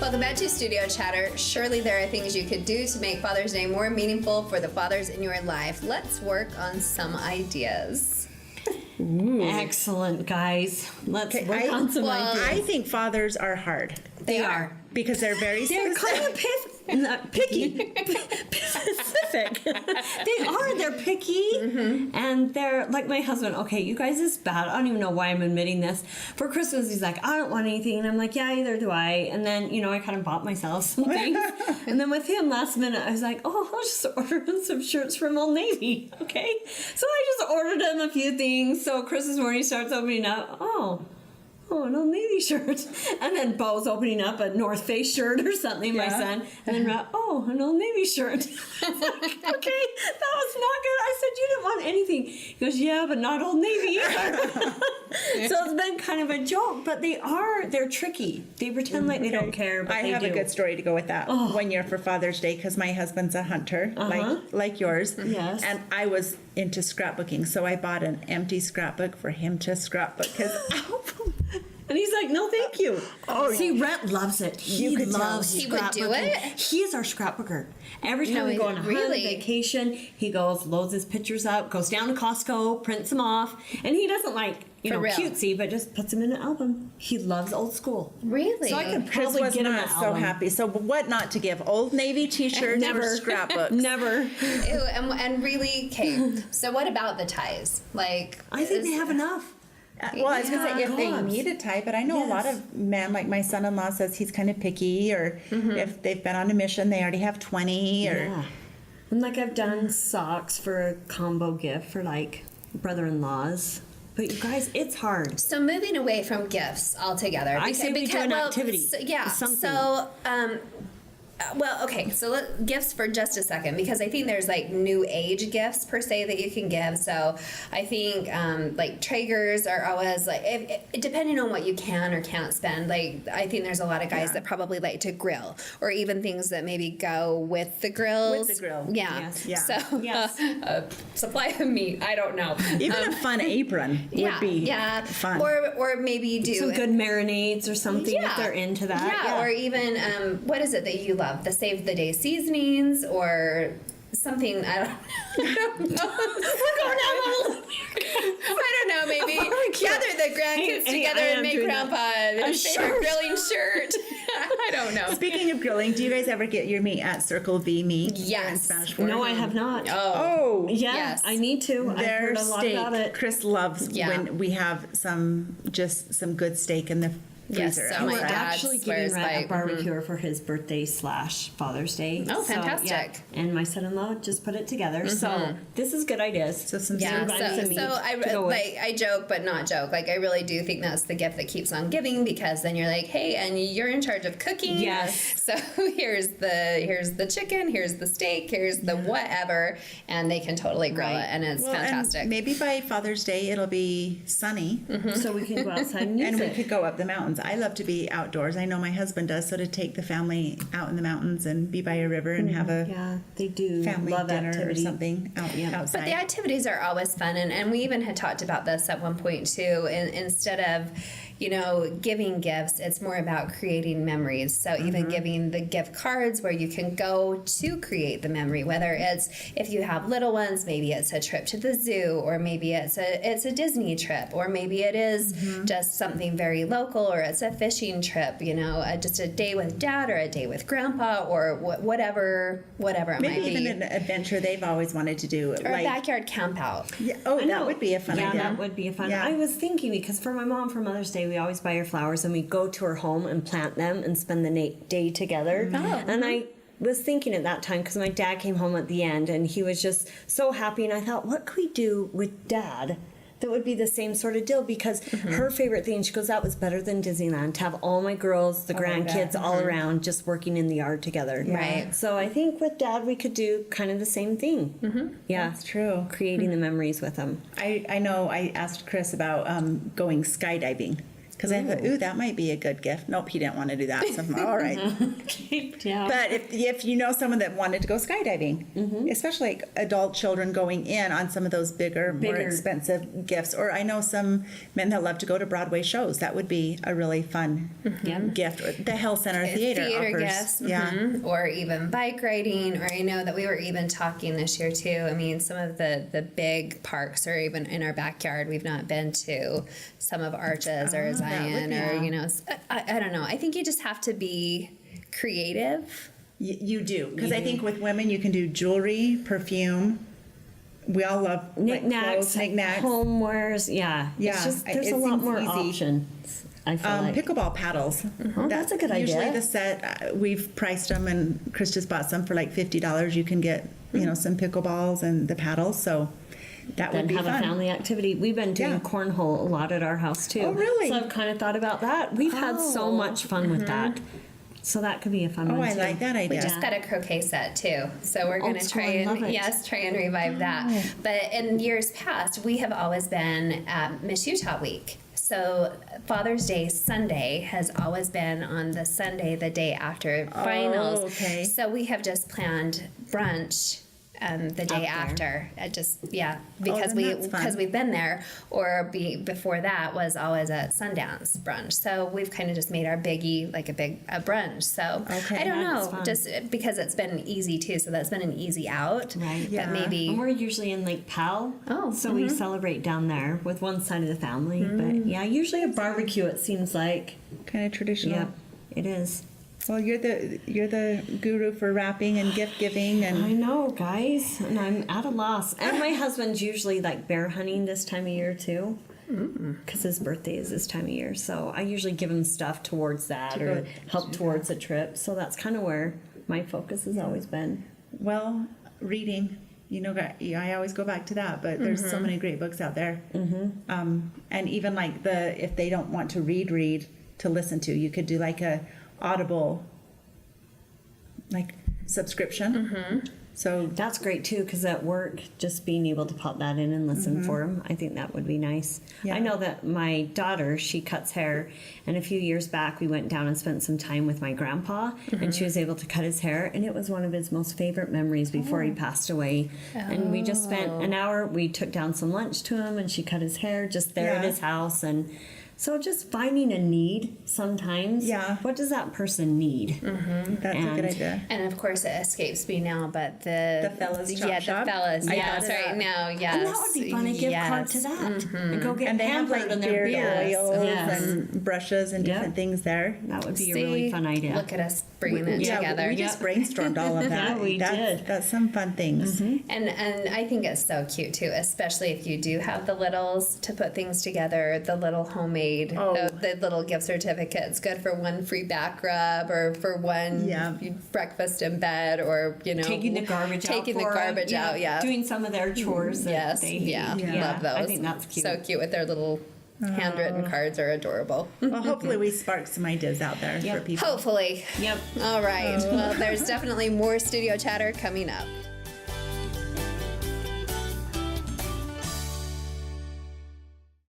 Welcome back to Studio Chatter. Surely there are things you could do to make Father's Day more meaningful for the fathers in your life. Let's work on some ideas. Ooh. Excellent, guys. Let's work on some ideas. I think fathers are hard. They are. Because they're very They're kind of picky. Specific. They're picky. And they're like my husband. Okay, you guys, is bad. I don't even know why I'm admitting this. For Christmas, he's like, I don't want anything. And I'm like, yeah, either do I. And then, I kind of bought myself some things. And then with him last minute, I was like, I'll just order him some shirts from Old Navy. Okay. So I just ordered him a few things. So Christmas morning starts opening up. Oh, an Old Navy shirt. And then Bo's opening up a North Face shirt or something, my son. And then, an Old Navy shirt. I was like, okay, that was not good. I said, you didn't want anything. He goes, yeah, but not Old Navy. So it's been kind of a joke, but they're tricky. They pretend like they don't care, but I they have do. a good story to go with that. One year for Father's Day, because my husband's a hunter, like yours. Yes. And I was into scrapbooking, so I bought an empty scrapbook for him to scrapbook his album. And he's like, no, thank you. See, Rhett loves it. He could tell. loves He would do scrapbooking. it? He is our scrapbooker. Every time we go on a really? vacation, he goes, loads his pictures up, goes down to Costco, prints them off. And he doesn't For real? cutesy, but just puts them in an album. He loves old school. Really? So I could Chris probably was get him not an so album. happy. So what not to give? Old Navy t-shirts or scrapbooks? Never. Ew, and really, okay, so what about the ties? Like, I think they have enough. Well, I was going to say, if they God. need a tie, but I know a lot of men, like my son-in-law says he's kind of picky, or if they've been on a mission, they already have 20, or... Yeah. And I've done socks for a combo gift for brother-in-laws. But you guys, it's hard. So moving away from gifts altogether. I say we do an activity. Something. So gifts for just a second, because I think there's new age gifts per se that you can give. So I think Traegers are always depending on what you can or can't spend. I think there's a lot of guys that probably like to grill, or even things that maybe go with the grills. With the grill. Yeah. Yes. Yeah. So supply of meat. I don't know. Even a fun apron would be fun. Or maybe you do some good marinades or something if they're into that. Yeah, or even what is it that you love? The Save the Day seasonings or something. I don't know. We're going out. I don't know. Maybe gather the grandkids together and make Grandpa a favorite grilling shirt. I don't know. Speaking of grilling, do you guys ever get your meat at Circle V Meat? Yes. In Spanish Fort? No, I have not. Oh, Yeah, yes. I need to. I've their heard a lot steak. about it. Chris loves when we have some good steak in the Yes, freezer. so my We're dad actually swears getting Rhett by- a barbecue for his birthday / Father's Day. Oh, So, fantastic. yeah. And my son-in-law just put it together. So this is good ideas. So some Yeah, Some meat so to go with. I joke but not joke. I really do think that's the gift that keeps on giving, because then you're like, hey, and you're in charge of cooking. Yes. So here's the chicken, here's the steak, here's the whatever, and they can totally grill it, and it's fantastic. And maybe by Father's Day it'll be sunny, So we can go outside and use and we it. could go up the mountains. I love to be outdoors. I know my husband does. So to take the family out in the mountains and be by a river and have a Yeah, they do. family love dinner activity. or something outside. But the activities are always fun, and we even had talked about this at one point too. Instead of, giving gifts, it's more about creating memories. So even giving the gift cards where you can go to create the memory, whether it's, if you have little ones, maybe it's a trip to the zoo, or maybe it's a Disney trip, or maybe it is just something very local, or it's a fishing trip, just a day with dad, or a day with grandpa, or whatever it Maybe might be. even an adventure they've always wanted to do. Or a backyard camp out. Yeah, I know. that would be a fun idea. That would be a fun. Yeah. I was thinking, because for my mom, for Mother's Day, we always buy her flowers, and we go to her home and plant them and spend the day together. And I was thinking at that time, because my dad came home at the end, and he was just so happy, and I thought, what could we do with Dad that would be the same sort of deal? Because her favorite thing, she goes, that was better than Disneyland, to have all my girls, the grandkids, all around, just working in the yard together. Right. So I think with Dad, we could do kind of the same thing. Yeah, That's true. creating the memories with them. I know I asked Chris about going skydiving. Because I thought, ooh, that might be a good gift. Nope, he didn't want to do that. So I'm like, all right. Yeah. But if you know someone that wanted to go skydiving, especially like adult children going in on some of those bigger, more expensive gifts, or I know some men that love to go to Broadway shows, that would be a really fun gift. Or the Hell Center Theater offers, gifts, or even bike riding. Or I know that we were even talking this year too. I mean, some of the big parks, or even in our backyard, we've not been to some of Arches or Zion, or I don't know. I think you just have to be creative. You do, because I think with women you can do jewelry, perfume. We all love Knickknacks, knickknacks, homewares. Yeah. It's just, there's a lot seems more easy. options. I feel like. Pickleball paddles. Oh, that's a good idea. Usually the set, we've priced them, and Chris just bought some for like $50. You can get some pickleballs and the paddles. So that would Then be have fun. a family activity. We've been doing Yeah. cornhole a lot at our house too. Oh, really? So I've kind of thought about that. We've had so much fun with that. So that could be a fun Oh, one I too. like that We idea. just got a croquet set too, so we're going to school, try I love and it. try and revive that. But in years past, we have always been at Miss Utah Week. So Father's Day Sunday has always been on the Sunday, the day after finals. okay. So we have just planned brunch the day after. Because then that's fun. we've been there, or before that was always at Sundance brunch. So we've kind of just made our biggie like a brunch. So Okay, I don't that's know, fun. just because it's been easy too. So that's been an easy out. Right. Yeah. But maybe. And we're usually in Lake Powell. Oh, So we celebrate down there with one side of the family. But yeah, usually a barbecue, it seems like. Kind of traditional. Yep, it is. Well, you're the guru for wrapping and gift giving, I and know, guys, and I'm at a loss. And my husband's usually like bear hunting this time of year too, because his birthday is this time of year. So I usually give him stuff towards that or go- help towards a trip. So that's kind of where my focus has always been. well, reading. I always go back to that, but there's so many great books out there. And even like if they don't want to read to listen to, you could do like a Audible subscription. So That's great too, because at work, just being able to pop that in and listen for him, I think that would be nice. Yeah. I know that my daughter, she cuts hair, and a few years back we went down and spent some time with my grandpa, and she was able to cut his hair, and it was one of his most favorite memories before he passed away. And we just spent an hour. We took down some lunch to him, and she cut his hair just there at Yeah. his house, and. So just finding a need sometimes. Yeah. What does that person need? that's a good And- idea. And of course, it escapes me now, but the Fellas Chop yeah, Shop? the fellas, I yes, thought of right that. now, yes, And that would be fun, a gift card to yes. that. And go get And they have pampered like in their beard beards. oils Yes. and brushes and different Yep. things there. That would be a See, really fun idea. Look at us bringing it Yeah, together. we just brainstormed all of that. Yeah, we did. That's some fun things. And I think it's so cute too, especially if you do have the littles to put things together. The little homemade, the little gift certificates, good for one free back rub or for one Yeah. breakfast in bed, or Taking the garbage out. taking the for 'em, garbage out. Yeah, Doing some of their chores. That yes, they yeah, hate. love those. I think that's cute. So cute with their little handwritten cards are adorable. Well, hopefully we spark some ideas out there for people. Hopefully. Yep. All right. Well, there's definitely more studio chatter coming up.